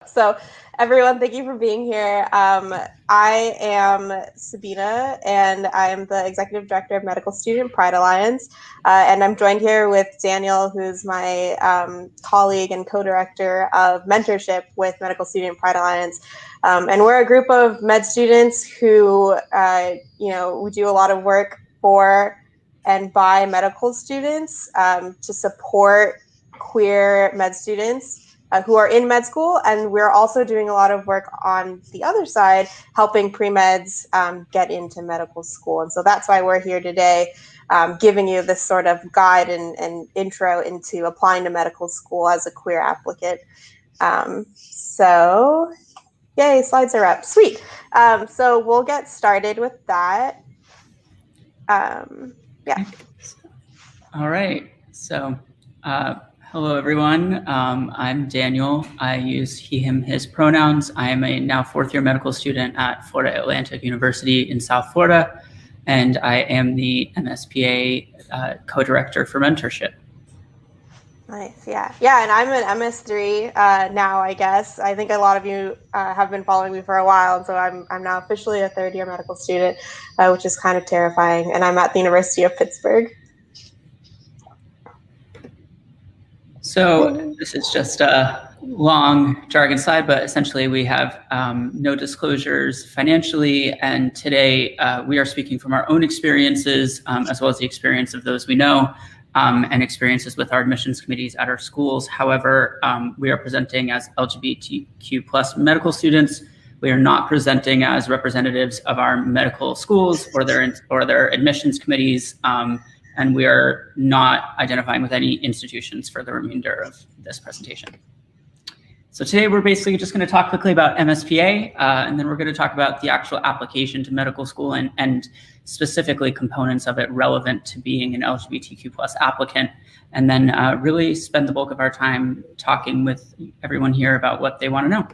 So everyone, thank you for being here. I am Sabina, and I'm the Executive Director of Medical Student Pride Alliance. And I'm joined here with Daniel, who's my colleague and co-director of mentorship with Medical Student Pride Alliance. And we're a group of med students who, we do a lot of work for and by medical students to support queer med students who are in med school, and we're also doing a lot of work on the other side, helping pre-meds get into medical school. And so that's why we're here today, giving you this sort of guide and intro into applying to medical school as a queer applicant. So yay, slides are up, sweet. So we'll get started with that. Yeah. All right, so hello everyone, I'm Daniel. I use he, him, his pronouns. I am a now fourth-year medical student at Florida Atlantic University in South Florida, and I am the MSPA co-director for mentorship. Nice, yeah, and I'm an MS3 now, I guess. I think a lot of you have been following me for a while, and so I'm now officially a third-year medical student, which is kind of terrifying, and I'm at the University of Pittsburgh. So this is just a long jargon slide, but essentially we have no disclosures financially, and today we are speaking from our own experiences as well as the experience of those we know and experiences with our admissions committees at our schools. However, we are presenting as LGBTQ plus medical students. We are not presenting as representatives of our medical schools or their admissions committees. And we are not identifying with any institutions for the remainder of this presentation. So today we're basically just going to talk quickly about MSPA, and then we're going to talk about the actual application to medical school and specifically components of it relevant to being an LGBTQ plus applicant, and then really spend the bulk of our time talking with everyone here about what they want to know.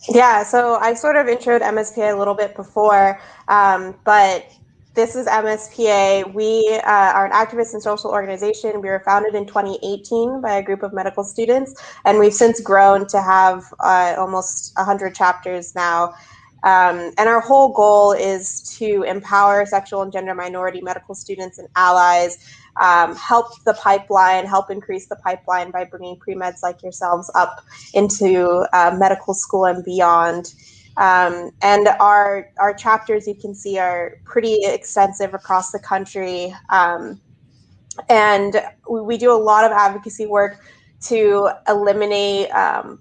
Yeah, so I sort of introed MSPA a little bit before, but this is MSPA. We are an activist and social organization. We were founded in 2018 by a group of medical students, and we've since grown to have almost 100 chapters now. And our whole goal is to empower sexual and gender minority medical students and allies, help the pipeline, help increase the pipeline by bringing pre-meds like yourselves up into medical school and beyond. And our chapters, you can see, are pretty extensive across the country. And we do a lot of advocacy work to eliminate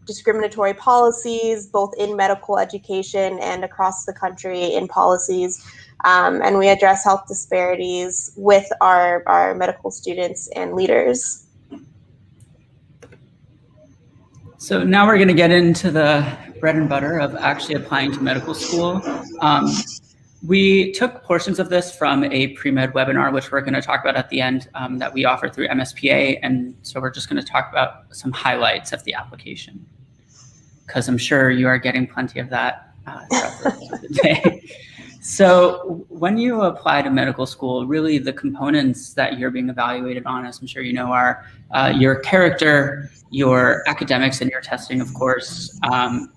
discriminatory policies, both in medical education and across the country in policies. And we address health disparities with our medical students and leaders. So now we're going to get into the bread and butter of actually applying to medical school. We took portions of this from a PreMed webinar, which we're going to talk about at the end, that we offer through MSPA. And so we're just going to talk about some highlights of the application, because I'm sure you are getting plenty of that throughout the day. So when you apply to medical school, really the components that you're being evaluated on, as I'm sure you know, are your character, your academics and your testing, of course,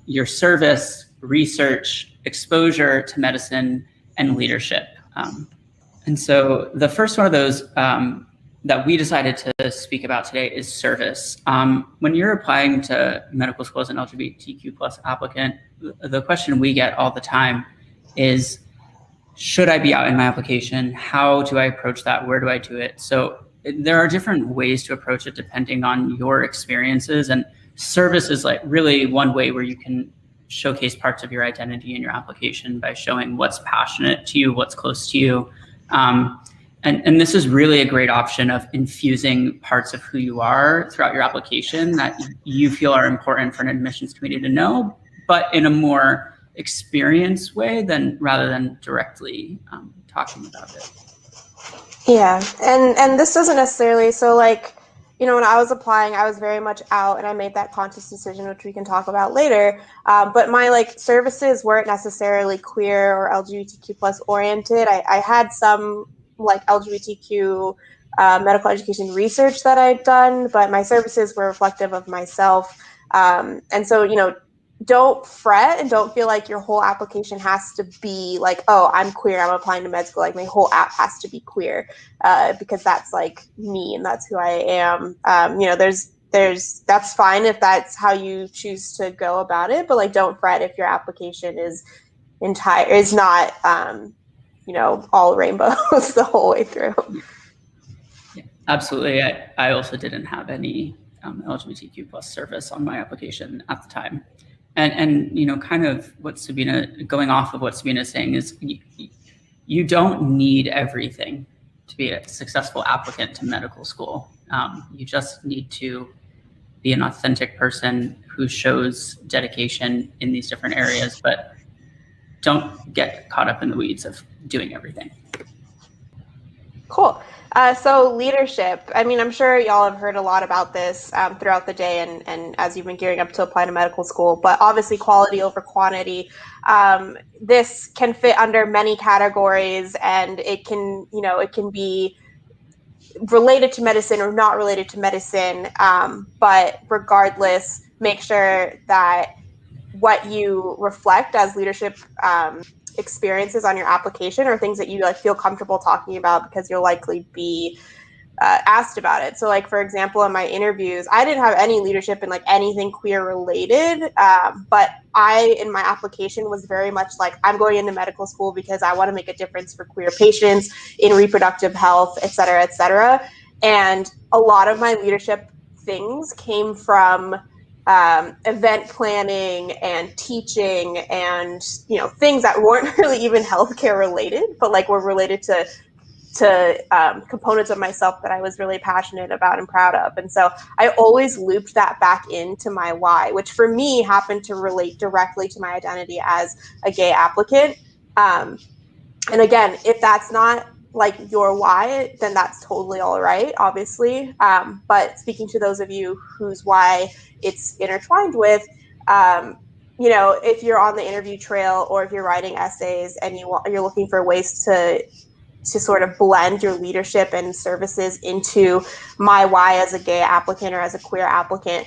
your service, research, exposure to medicine, and leadership. And so the first one of those that we decided to speak about today is service. When you're applying to medical school as an LGBTQ plus applicant, the question we get all the time is, should I be out in my application? How do I approach that? Where do I do it? So there are different ways to approach it depending on your experiences, and service is like really one way where you can showcase parts of your identity in your application by showing what's passionate to you, what's close to you. And this is really a great option of infusing parts of who you are throughout your application that you feel are important for an admissions committee to know, but in a more experienced way rather than directly talking about it. Yeah, and this doesn't necessarily, so like, you know, when I was applying, I was very much out, and I made that conscious decision, which we can talk about later. But my services weren't necessarily queer or LGBTQ plus oriented. I had some LGBTQ medical education research that I'd done, but my services were reflective of myself. And so, don't fret and don't feel like your whole application has to be like, oh, I'm queer, I'm applying to med school, like my whole app has to be queer, because that's like me and that's who I am. That's fine if that's how you choose to go about it, but like don't fret if your application is not all rainbows the whole way through. Yeah, absolutely. I also didn't have any LGBTQ plus service on my application at the time. And kind of going off of what Sabina is saying is you don't need everything to be a successful applicant to medical school. You just need to be an authentic person who shows dedication in these different areas, but don't get caught up in the weeds of doing everything. Cool. So leadership, I mean, I'm sure y'all have heard a lot about this throughout the day and as you've been gearing up to apply to medical school, but obviously quality over quantity. This can fit under many categories, and it can be related to medicine or not related to medicine. But regardless, make sure that what you reflect as leadership experiences on your application or things that you feel comfortable talking about, because you'll likely be asked about it. So like, for example, in my interviews, I didn't have any leadership in like anything queer related, but I, in my application, was very much like, I'm going into medical school because I want to make a difference for queer patients in reproductive health, et cetera, et cetera. And a lot of my leadership things came from event planning and teaching and things that weren't really even healthcare related, but like were related to components of myself that I was really passionate about and proud of. And so I always looped that back into my why, which for me happened to relate directly to my identity as a gay applicant. And again, if that's not like your why, then that's totally all right, obviously. But speaking to those of you whose why it's intertwined with, if you're on the interview trail or if you're writing essays and you're looking for ways to sort of blend your leadership and services into my why as a gay applicant or as a queer applicant,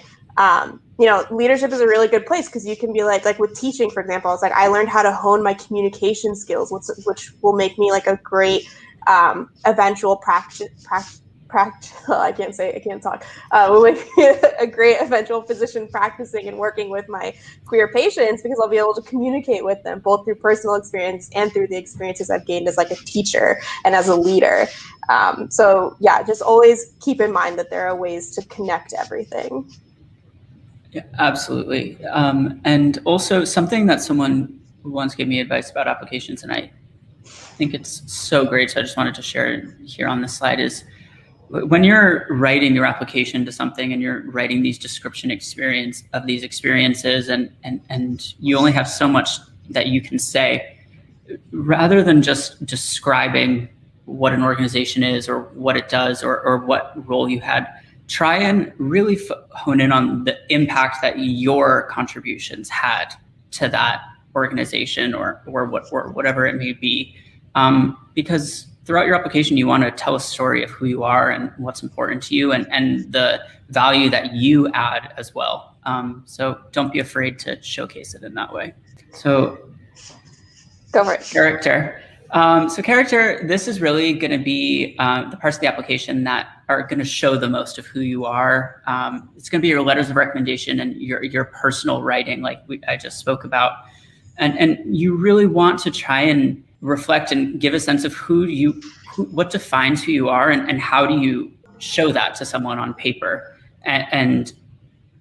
leadership is a really good place, because you can be like with teaching, for example, it's like I learned how to hone my communication skills, which will make me like a great eventual I can't talk. Will make me a great eventual physician practicing and working with my queer patients, because I'll be able to communicate with them both through personal experience and through the experiences I've gained as like a teacher and as a leader. So yeah, just always keep in mind that there are ways to connect everything. Yeah, absolutely. And also something that someone once gave me advice about applications, and I think it's so great, so I just wanted to share it here on this slide, is when you're writing your application to something and you're writing these description of these experiences, and you only have so much that you can say, rather than just describing what an organization is or what it does or what role you had, try and really hone in on the impact that your contributions had to that organization or whatever it may be. Because throughout your application, you want to tell a story of who you are and what's important to you and the value that you add as well. So don't be afraid to showcase it in that way. So go for it. Character. So character, this is really going to be the parts of the application that are going to show the most of who you are. It's going to be your letters of recommendation and your personal writing, like I just spoke about. And you really want to try and reflect and give a sense of what defines who you are and how do you show that to someone on paper, and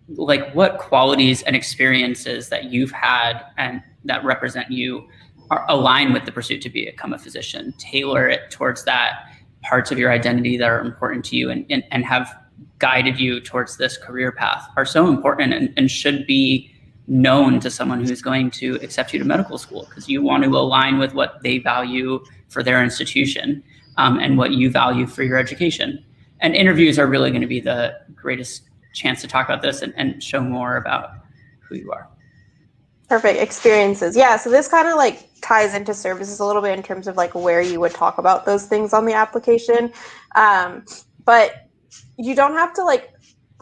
like what qualities and experiences that you've had and that represent you are aligned with the pursuit to become a physician. Tailor it towards that parts of your identity that are important to you and have guided you towards this career path are so important and should be known to someone who's going to accept you to medical school, because you want to align with what they value for their institution and what you value for your education. And interviews are really going to be the greatest chance to talk about this and show more about who you are. Perfect. Experiences. Yeah. So this kind of like ties into services a little bit in terms of like where you would talk about those things on the application. But you don't have to like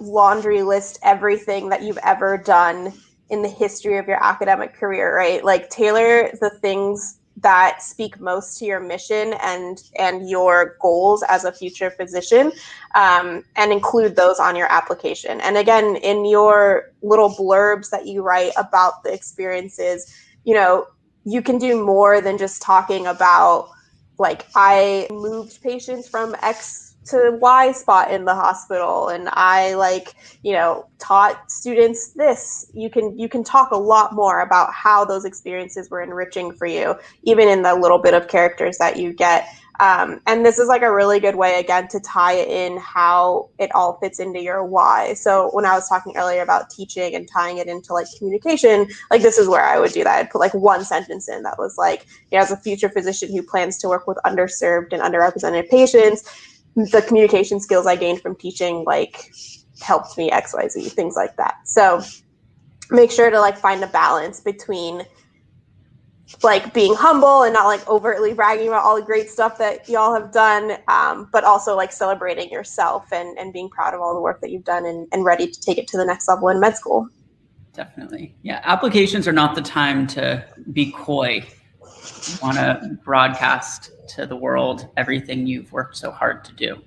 laundry list everything that you've ever done in the history of your academic career, right? Like tailor the things that speak most to your mission and your goals as a future physician, and include those on your application. And again, in your little blurbs that you write about the experiences, you know, you can do more than just talking about, like, I moved patients from X to Y spot in the hospital, and I, like, you know, taught students this. You can talk a lot more about how those experiences were enriching for you, even in the little bit of characters that you get. And this is like a really good way, again, to tie in how it all fits into your why. So when I was talking earlier about teaching and tying it into like communication, like this is where I would do that. I'd put like one sentence in that was like, you know, as a future physician who plans to work with underserved and underrepresented patients, the communication skills I gained from teaching like helped me XYZ, things like that. So make sure to like find a balance between like being humble and not like overtly bragging about all the great stuff that y'all have done, but also like celebrating yourself and being proud of all the work that you've done and ready to take it to the next level in med school. Definitely. Yeah, applications are not the time to be coy. You want to broadcast to the world everything you've worked so hard to do.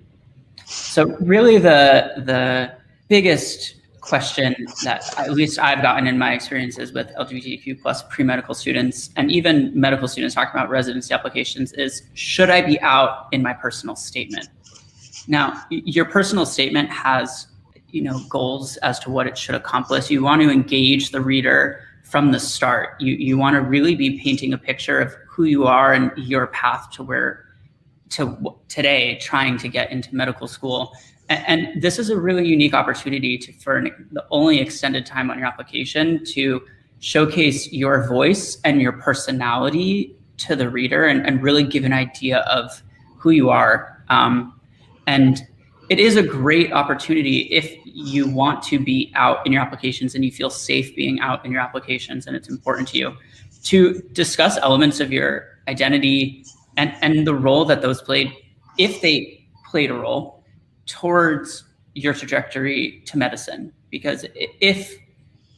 So really the biggest question that at least I've gotten in my experiences with LGBTQ plus pre-medical students and even medical students talking about residency applications is, should I be out in my personal statement? Now, your personal statement has, you know, goals as to what it should accomplish. You want to engage the reader from the start. You want to really be painting a picture of who you are and your path to today, trying to get into medical school. And this is a really unique opportunity for the only extended time on your application to showcase your voice and your personality to the reader and really give an idea of who you are. And it is a great opportunity if you want to be out in your applications and you feel safe being out in your applications and it's important to you, to discuss elements of your identity and the role that those played, if they played a role, towards your trajectory to medicine. Because if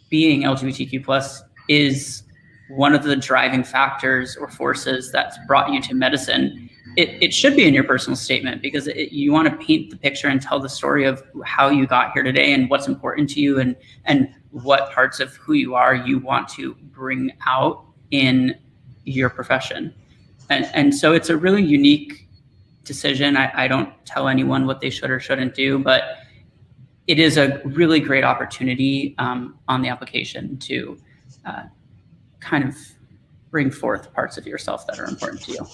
being LGBTQ plus is one of the driving factors or forces that's brought you to medicine, it should be in your personal statement, because you want to paint the picture and tell the story of how you got here today and what's important to you and what parts of who you are you want to bring out in your profession. And so it's a really unique decision. I don't tell anyone what they should or shouldn't do, but it is a really great opportunity on the application to kind of bring forth parts of yourself that are important to you.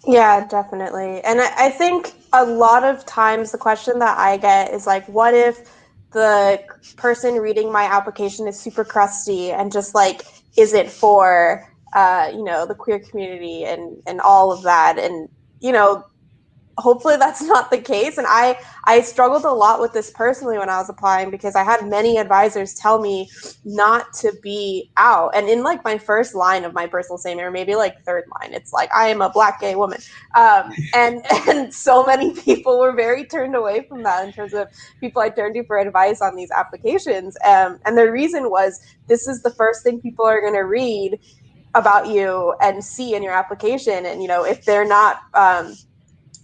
Yeah, definitely. And I think a lot of times the question that I get is like, what if the person reading my application is super crusty and just like isn't for you know, the queer community and all of that? And, you know, hopefully that's not the case. And I struggled a lot with this personally when I was applying, because I had many advisors tell me not to be out. And in like my first line of my personal statement, or maybe like third line, it's like, I am a Black gay woman. And so many people were very turned away from that in terms of people I turned to for advice on these applications. And the reason was, this is the first thing people are going to read about you and see in your application. And, you know, if they're not,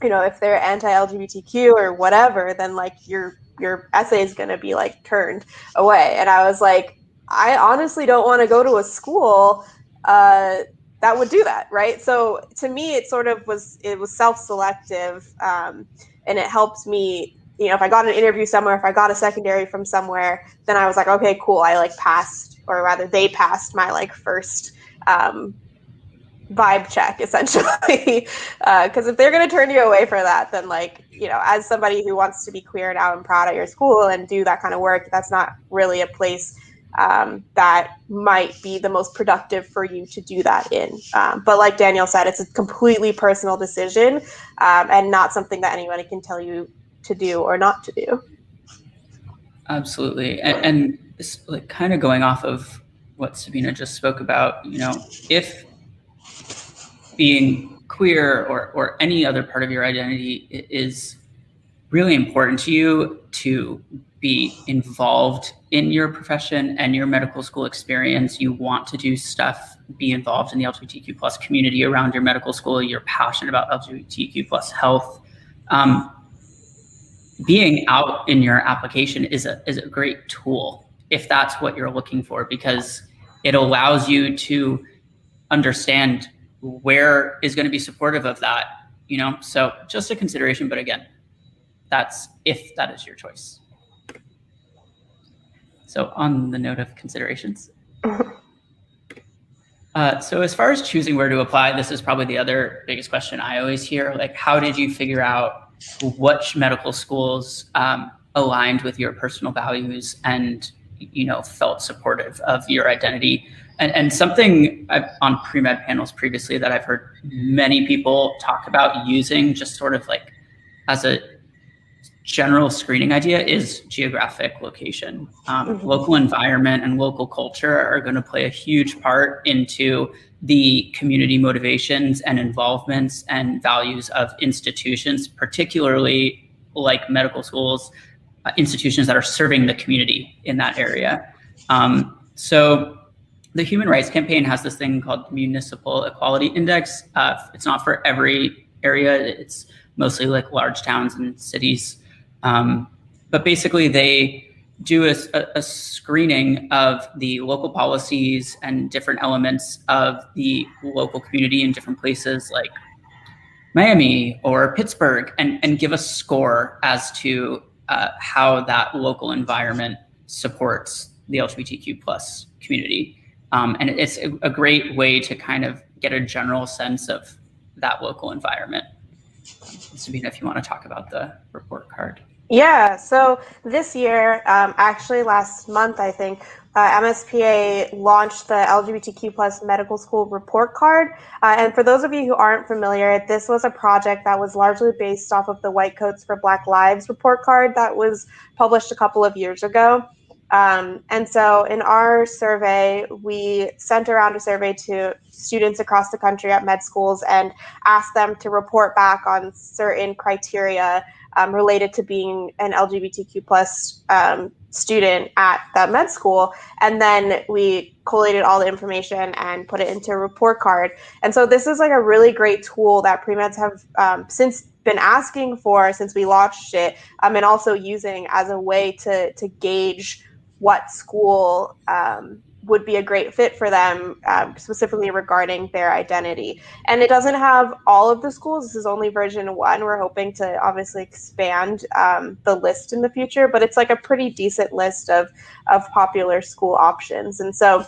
you know, if they're anti-LGBTQ or whatever, then like your essay is going to be like turned away. And I was like, I honestly don't want to go to a school that would do that, right? So to me, it sort of was self-selective, and it helped me. You know, if I got an interview somewhere, if I got a secondary from somewhere, then I was like, okay, cool, I like passed, or rather, they passed my like first vibe check, essentially. Because if they're going to turn you away for that, then like, you know, as somebody who wants to be queer now and proud at your school and do that kind of work, that's not really a place that might be the most productive for you to do that in. But like Daniel said, it's a completely personal decision, and not something that anybody can tell you to do or not to do. Absolutely. And like kind of going off of what Sabina just spoke about, you know, if being queer or any other part of your identity is really important to you, to be involved in your profession and your medical school experience. You want to do stuff, be involved in the LGBTQ plus community around your medical school. You're passionate about LGBTQ plus health. Being out in your application is a great tool if that's what you're looking for, because it allows you to understand where is going to be supportive of that, you know? So just a consideration, but again, that's if that is your choice. So on the note of considerations. So as far as choosing where to apply, this is probably the other biggest question I always hear. Like, how did you figure out which medical schools aligned with your personal values and, you know, felt supportive of your identity? And something on pre-med panels previously that I've heard many people talk about using just sort of like as a general screening idea is geographic location. Local environment and local culture are going to play a huge part into the community motivations and involvements and values of institutions, particularly like medical schools, institutions that are serving the community in that area. So the Human Rights Campaign has this thing called Municipal Equality Index. It's not for every area. It's mostly like large towns and cities. But basically they do a screening of the local policies and different elements of the local community in different places like Miami or Pittsburgh, and give a score as to how that local environment supports the LGBTQ plus community. And it's a great way to kind of get a general sense of that local environment. Sabina, if you want to talk about the report card. Yeah, so this year, actually last month, I think, MSPA launched the LGBTQ plus medical school report card. And for those of you who aren't familiar, this was a project that was largely based off of the White Coats for Black Lives report card that was published a couple of years ago. And so in our survey, we sent around a survey to students across the country at med schools and asked them to report back on certain criteria related to being an LGBTQ plus student at that med school. And then we collated all the information and put it into a report card. And so this is like a really great tool that pre-meds have since been asking for since we launched it, and also using as a way to gauge what school would be a great fit for them, specifically regarding their identity. And it doesn't have all of the schools. This is only version 1. We're hoping to obviously expand the list in the future, but it's like a pretty decent list of popular school options. And so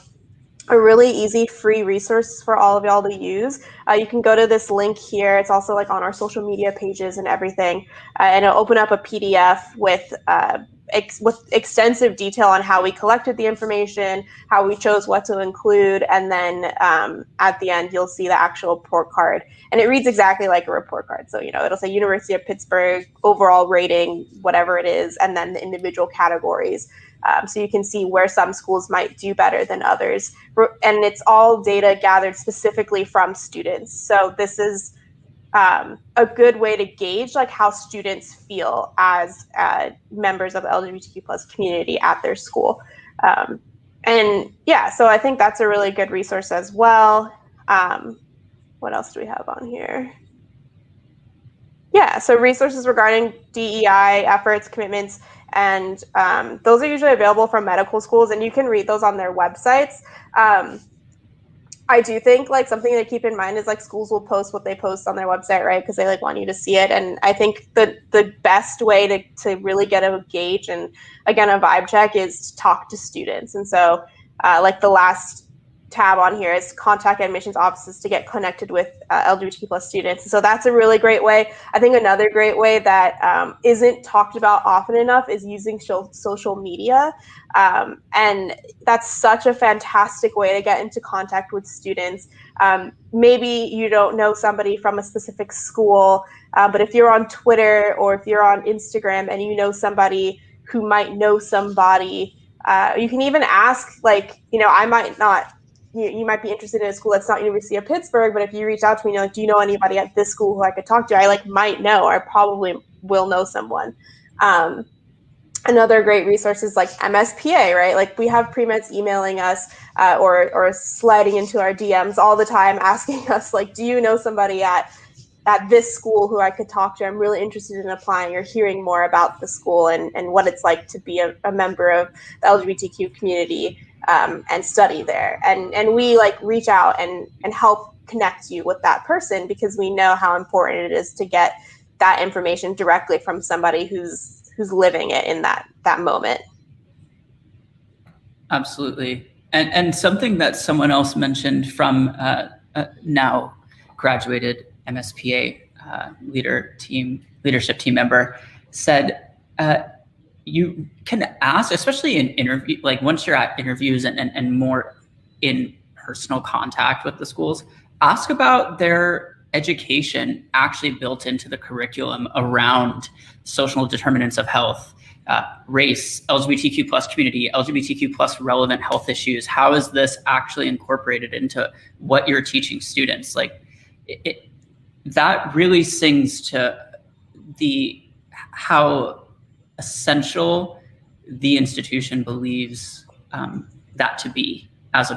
a really easy free resource for all of y'all to use. You can go to this link here. It's also like on our social media pages and everything. And it'll open up a PDF with extensive detail on how we collected the information, how we chose what to include, and then at the end you'll see the actual report card. And it reads exactly like a report card. So, you know, it'll say University of Pittsburgh, overall rating, whatever it is, and then the individual categories. So you can see where some schools might do better than others. And it's all data gathered specifically from students. So this is a good way to gauge like how students feel as members of the LGBTQ plus community at their school. And yeah, so I think that's a really good resource as well. What else do we have on here? Yeah, so resources regarding DEI efforts, commitments, and those are usually available from medical schools, and you can read those on their websites. I do think like something to keep in mind is like schools will post what they post on their website, right? Because they like want you to see it. And I think the best way to really get a gauge and again a vibe check is to talk to students. And so like the last tab on here is contact admissions offices to get connected with LGBTQ plus students. So that's a really great way. I think another great way that isn't talked about often enough is using social media. And that's such a fantastic way to get into contact with students. Maybe you don't know somebody from a specific school, but if you're on Twitter or if you're on Instagram and you know somebody who might know somebody, you can even ask, like, you know, I might not, you might be interested in a school that's not University of Pittsburgh, but if you reach out to me, like, do you know anybody at this school who I could talk to? I like might know, or probably will know someone. Another great resource is like MSPA, right? Like we have pre-meds emailing us or sliding into our DMs all the time asking us, like, do you know somebody at this school who I could talk to? I'm really interested in applying or hearing more about the school and what it's like to be a member of the LGBTQ community and study there. And we like reach out and help connect you with that person because we know how important it is to get that information directly from somebody who's living it in that moment. Absolutely. And something that someone else mentioned from now graduated MSPA leadership team member said, you can ask, especially in interview, like once you're at interviews and more in personal contact with the schools, ask about their education actually built into the curriculum around social determinants of health, race, LGBTQ plus community, LGBTQ plus relevant health issues. How is this actually incorporated into what you're teaching students? Like that really sings to how essential the institution believes that to be as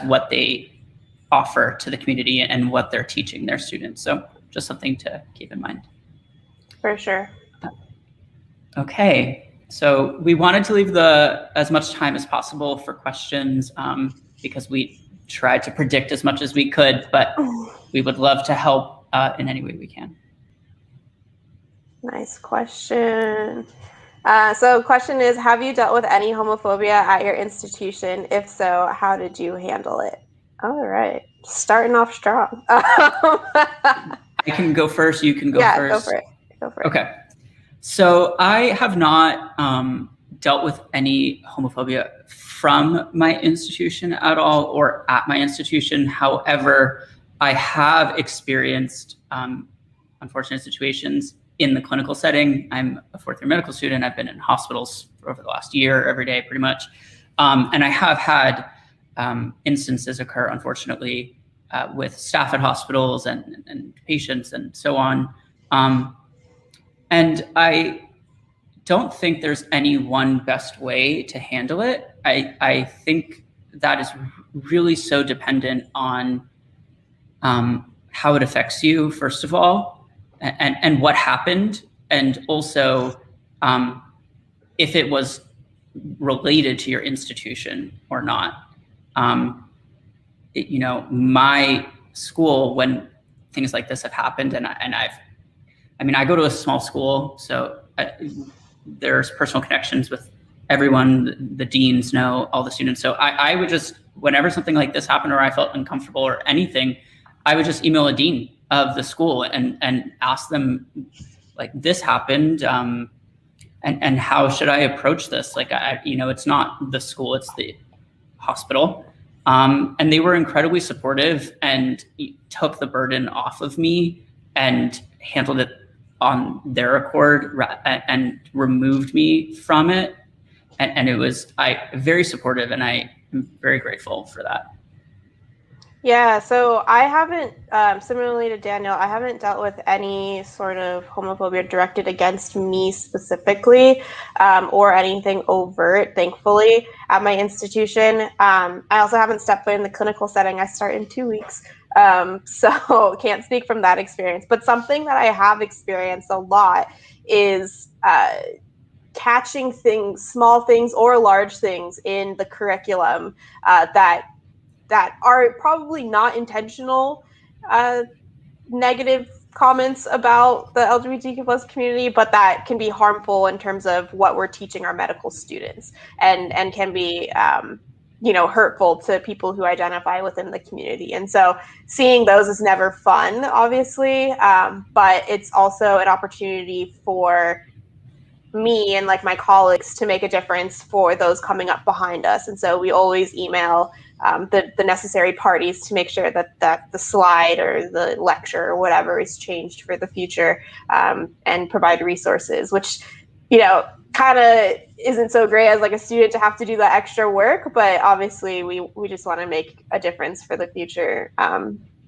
what they offer to the community and what they're teaching their students. So just something to keep in mind. For sure. Okay, so we wanted to leave as much time as possible for questions because we tried to predict as much as we could, but we would love to help in any way we can. Nice question. So question is, have you dealt with any homophobia at your institution? If so, how did you handle it? All right, starting off strong. I can go first, you can go first. Yeah, go for it. Okay, so I have not dealt with any homophobia from my institution at all or at my institution. However, I have experienced unfortunate situations in the clinical setting. I'm a fourth-year medical student. I've been in hospitals for over the last year, every day pretty much. And I have had instances occur, unfortunately, with staff at hospitals and patients and so on. And I don't think there's any one best way to handle it. I think that is really so dependent on how it affects you, first of all, and what happened, and also if it was related to your institution or not. You know, my school, when things like this have happened, I go to a small school, so there's personal connections with everyone. The deans know all the students. So I would just, whenever something like this happened or I felt uncomfortable or anything, I would just email a dean of the school and ask them, like, this happened, and how should I approach this? Like, it's not the school, it's the hospital. And they were incredibly supportive and took the burden off of me and handled it on their accord and removed me from it. And it was very supportive, and I am very grateful for that. Yeah, so I haven't, similarly to Daniel, I haven't dealt with any sort of homophobia directed against me specifically, or anything overt, thankfully, at my institution. I also haven't stepped foot in the clinical setting. I start in 2 weeks, so can't speak from that experience. But something that I have experienced a lot is catching things, small things or large things in the curriculum that are probably not intentional negative comments about the LGBTQ plus community, but that can be harmful in terms of what we're teaching our medical students, and can be hurtful to people who identify within the community. And so seeing those is never fun, obviously, but it's also an opportunity for me and like my colleagues to make a difference for those coming up behind us. And so we always email the necessary parties to make sure that the slide or the lecture or whatever is changed for the future, and provide resources, which, kind of isn't so great as like a student to have to do that extra work, but obviously we just want to make a difference for the future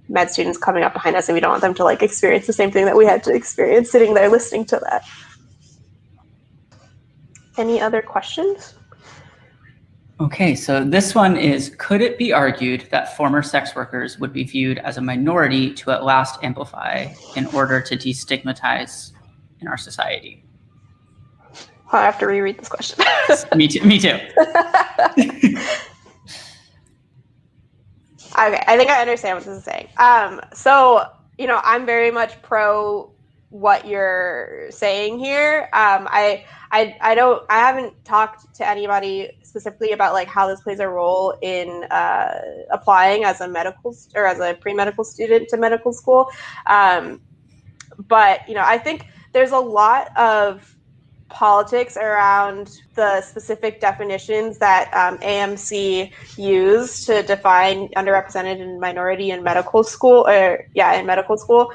med students coming up behind us, and we don't want them to like experience the same thing that we had to experience sitting there listening to that. Any other questions? Okay, so this one is, could it be argued that former sex workers would be viewed as a minority to at last amplify in order to destigmatize in our society? I'll have to reread this question. Me too. Me too. Okay, I think I understand what this is saying. So, you know, I'm very much pro what you're saying here. I haven't talked to anybody specifically about like how this plays a role in applying as a medical or as a pre-medical student to medical school. But, you know, I think there's a lot of politics around the specific definitions that AMC used to define underrepresented and minority in medical school, in medical school.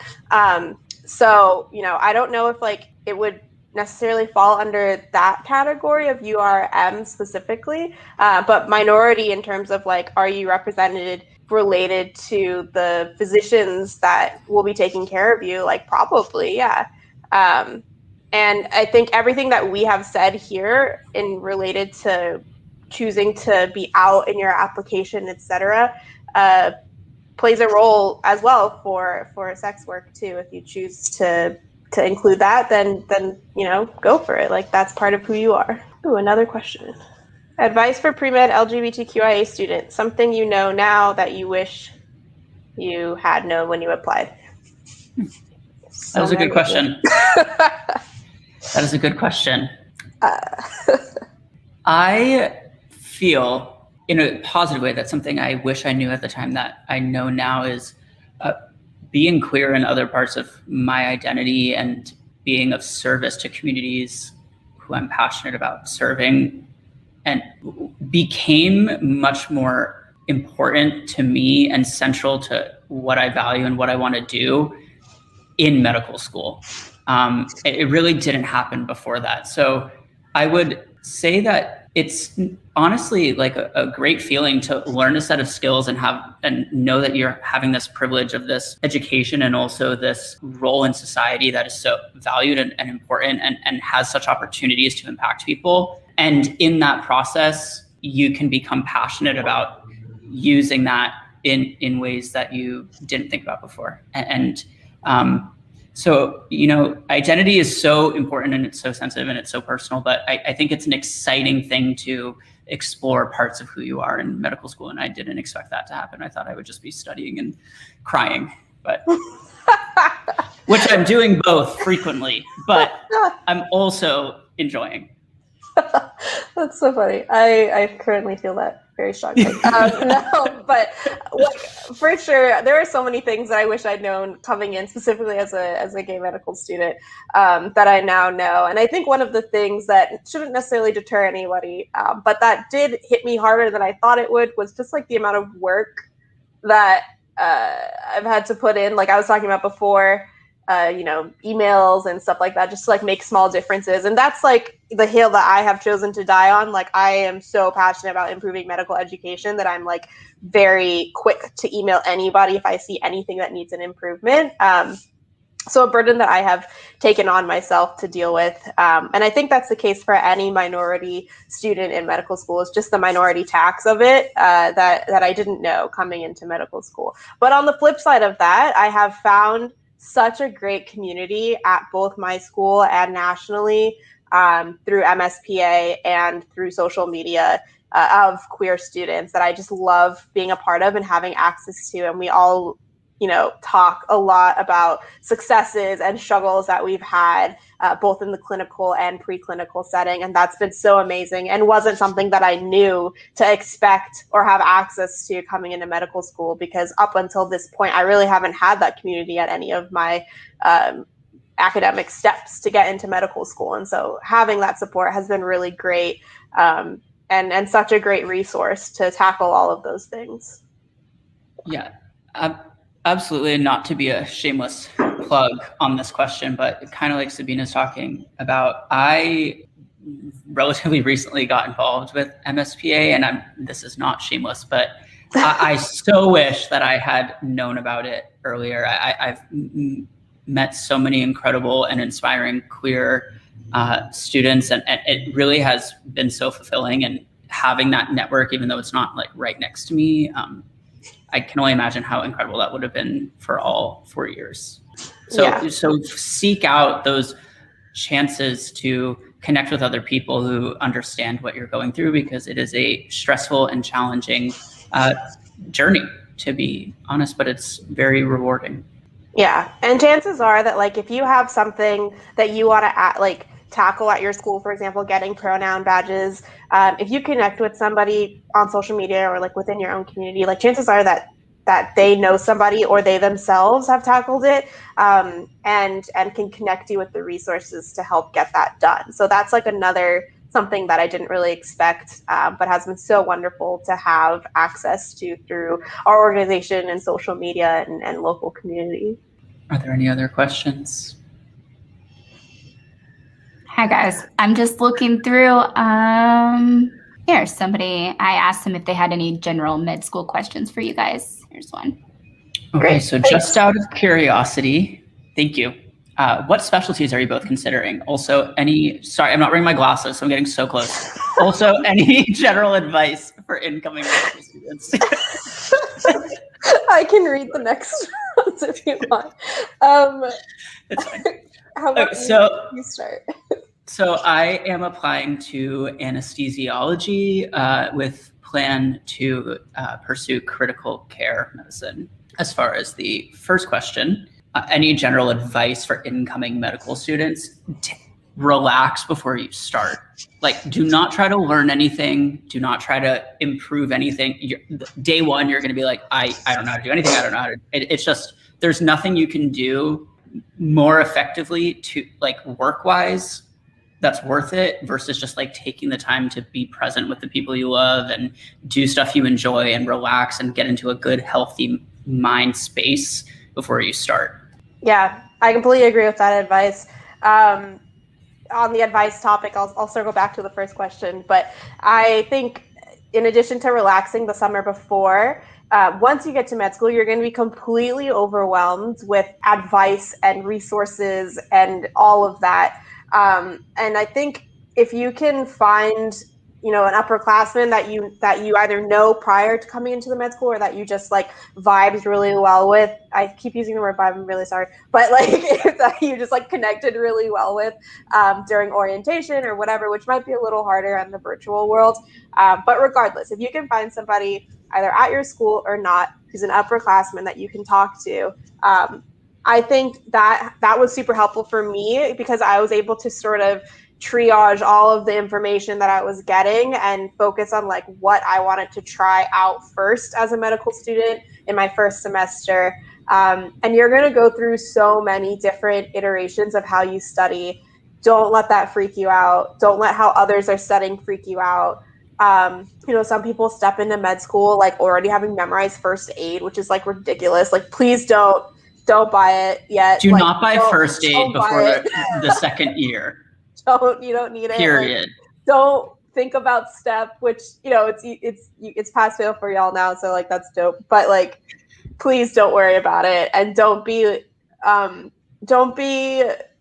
So, you know, I don't know if like it would necessarily fall under that category of URM specifically, but minority in terms of like, are you represented related to the physicians that will be taking care of you? Like probably, yeah. And I think everything that we have said here in related to choosing to be out in your application, et cetera, plays a role as well for sex work too. If you choose to include that, then you know, go for it. Like that's part of who you are. Ooh, another question. Advice for pre-med LGBTQIA students, something you know now that you wish you had known when you applied. That was a good question. That is a good question. I feel in a positive way that something I wish I knew at the time that I know now is being queer in other parts of my identity and being of service to communities who I'm passionate about serving, and became much more important to me and central to what I value and what I want to do in medical school. It really didn't happen before that. So I would say that it's honestly like a great feeling to learn a set of skills and know that you're having this privilege of this education and also this role in society that is so valued and important and has such opportunities to impact people. And in that process, you can become passionate about using that in ways that you didn't think about before. So, you know, identity is so important and it's so sensitive and it's so personal, but I think it's an exciting thing to explore parts of who you are in medical school. And I didn't expect that to happen. I thought I would just be studying and crying, but which I'm doing both frequently, but I'm also enjoying. That's so funny. I currently feel that very strongly. No, but like, for sure, there are so many things that I wish I'd known coming in, specifically as a gay medical student, that I now know. And I think one of the things that shouldn't necessarily deter anybody, but that did hit me harder than I thought it would, was just like the amount of work that I've had to put in. Like I was talking about before, you know, emails and stuff like that, just to like make small differences. And that's like the hill that I have chosen to die on. Like I am so passionate about improving medical education that I'm like very quick to email anybody if I see anything that needs an improvement. So a burden that I have taken on myself to deal with. And I think that's the case for any minority student in medical school, is just the minority tax of it that I didn't know coming into medical school. But on the flip side of that, I have found such a great community at both my school and nationally through MSPA and through social media of queer students that I just love being a part of and having access to. And we all, you know, talk a lot about successes and struggles that we've had both in the clinical and preclinical setting. And that's been so amazing and wasn't something that I knew to expect or have access to coming into medical school, because up until this point, I really haven't had that community at any of my academic steps to get into medical school. And so having that support has been really great and such a great resource to tackle all of those things. Yeah. Absolutely, not to be a shameless plug on this question, but kind of like Sabina's talking about, I relatively recently got involved with MSPA, and this is not shameless, but I so wish that I had known about it earlier. I've met so many incredible and inspiring queer students, and it really has been so fulfilling. And having that network, even though it's not like right next to me, I can only imagine how incredible that would have been for all 4 years. So seek out those chances to connect with other people who understand what you're going through, because it is a stressful and challenging journey, to be honest, but it's very rewarding. Yeah, and chances are that like if you have something that you want to like tackle at your school, for example, getting pronoun badges, if you connect with somebody on social media or like within your own community, like chances are that they know somebody or they themselves have tackled it, and can connect you with the resources to help get that done. So that's like another something that I didn't really expect, but has been so wonderful to have access to through our organization and social media and local community. Are there any other questions? Hi guys, I'm just looking through. Here's somebody, I asked them if they had any general med school questions for you guys. Here's one. Okay, Great. so just out of curiosity, thank you. What specialties are you both considering? Also, sorry, I'm not wearing my glasses, so I'm getting so close. Also, any general advice for incoming medical students? I can read the next ones if you want. It's fine. How about you start? So I am applying to anesthesiology with plan to pursue critical care medicine. As far as the first question, any general advice for incoming medical students? Relax before you start. Like, do not try to learn anything. Do not try to improve anything. Day one, you're going to be like, I don't know how to do anything. I don't know how to. It's just, there's nothing you can do more effectively to like work-wise that's worth it versus just like taking the time to be present with the people you love and do stuff you enjoy and relax and get into a good, healthy mind space before you start. Yeah, I completely agree with that advice. On the advice topic, I'll circle back to the first question, but I think in addition to relaxing the summer before, once you get to med school, you're going to be completely overwhelmed with advice and resources and all of that. And I think if you can find, an upperclassman that you either know prior to coming into the med school or that you just like vibes really well with. I keep using the word vibe, I'm really sorry, but like that you just like connected really well with during orientation or whatever, which might be a little harder in the virtual world. But regardless, if you can find somebody either at your school or not who's an upperclassman that you can talk to, I think that was super helpful for me because I was able to sort of triage all of the information that I was getting and focus on like what I wanted to try out first as a medical student in my first semester. And you're going to go through so many different iterations of how you study. Don't let that freak you out. Don't let how others are studying freak you out. Some people step into med school like already having memorized first aid, which is like ridiculous. Like, please don't buy it yet. Do not buy first aid before the second year. You don't need it. Period. Like, don't think about STEP, which it's PassFail for y'all now, so like that's dope. But like, please don't worry about it, and don't be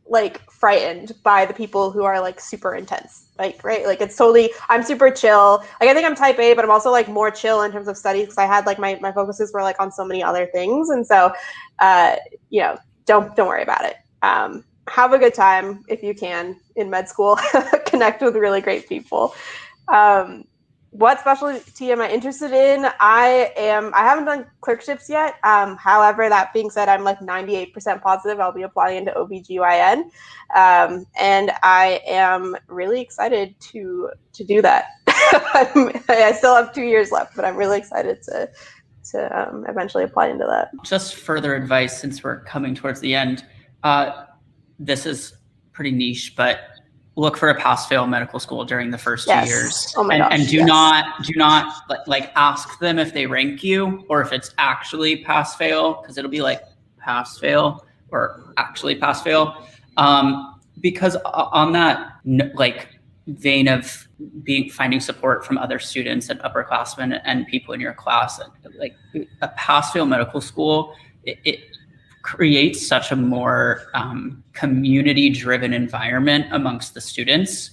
like frightened by the people who are like super intense. Like, right? Like it's totally. I'm super chill. Like I think I'm type A, but I'm also like more chill in terms of studies because I had like my focuses were like on so many other things, and so don't worry about it. Have a good time if you can in med school. Connect with really great people. What specialty am I interested in? I haven't done clerkships yet. However, that being said, I'm like 98% positive I'll be applying into OBGYN. And I am really excited to do that. I still have 2 years left, but I'm really excited to eventually apply into that. Just further advice since we're coming towards the end. This is pretty niche, but look for a PassFail medical school during the first 2 years. Oh my gosh, and do not like ask them if they rank you or if it's actually PassFail, because it'll be like PassFail or actually PassFail. Because on that like vein of finding support from other students and upperclassmen and people in your class, like a PassFail medical school, it creates such a more community-driven environment amongst the students,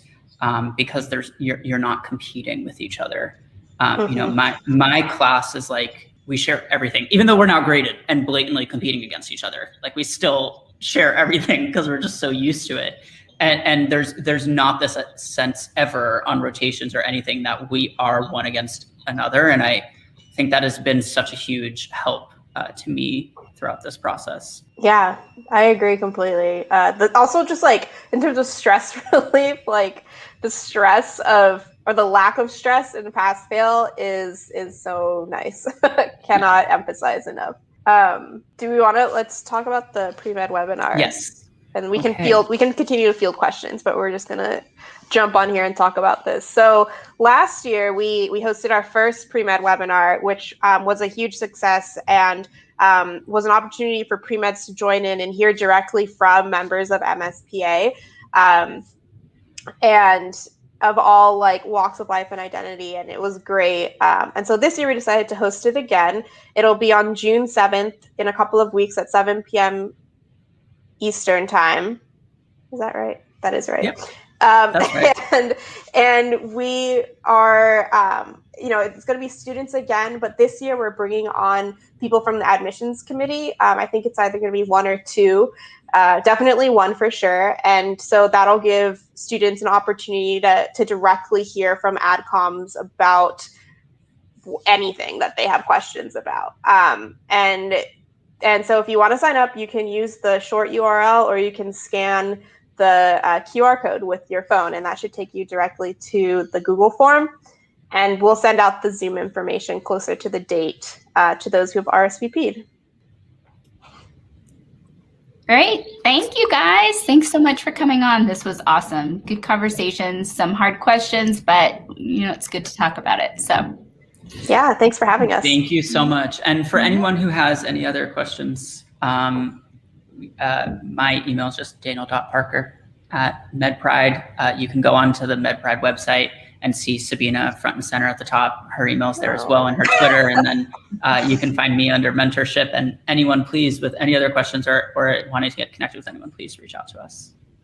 because you're not competing with each other. You know, my class is like, we share everything, even though we're now graded and blatantly competing against each other. Like, we still share everything because we're just so used to it. And there's not this sense ever on rotations or anything that we are one against another. And I think that has been such a huge help to me throughout this process. Yeah, I agree completely. Also, just like in terms of stress relief, like the stress of, or the lack of stress in PassFail is so nice. Cannot emphasize enough. Do we want to, let's talk about the PreMed webinar. Yes. And we can continue to field questions, but we're just going to jump on here and talk about this. So last year we hosted our first PreMed webinar, which was a huge success, and was an opportunity for pre-meds to join in and hear directly from members of MSPA, and of all like walks of life and identity, and it was great. And so this year we decided to host it again. It'll be on June 7th in a couple of weeks at 7 p.m. Eastern time. Is that right? That is right. Yep. That's right. And we are, you know, it's going to be students again, but this year we're bringing on people from the admissions committee. I think it's either going to be one or two, definitely one for sure. And so that'll give students an opportunity to directly hear from adcoms about anything that they have questions about. And so if you want to sign up, you can use the short URL, or you can scan the QR code with your phone, and that should take you directly to the Google form. And we'll send out the Zoom information closer to the date to those who have RSVP'd. Great. Thank you, guys. Thanks so much for coming on. This was awesome. Good conversations, some hard questions, but you know, it's good to talk about it. So yeah, thanks for having us. Thank you so much. And for anyone who has any other questions, my email is just daniel.parker@MedPride. You can go on to the MedPride website and see Sabina front and center at the top. Her email's there as well, and her Twitter. And then you can find me under mentorship. And anyone, please, with any other questions or wanting to get connected with anyone, please reach out to us.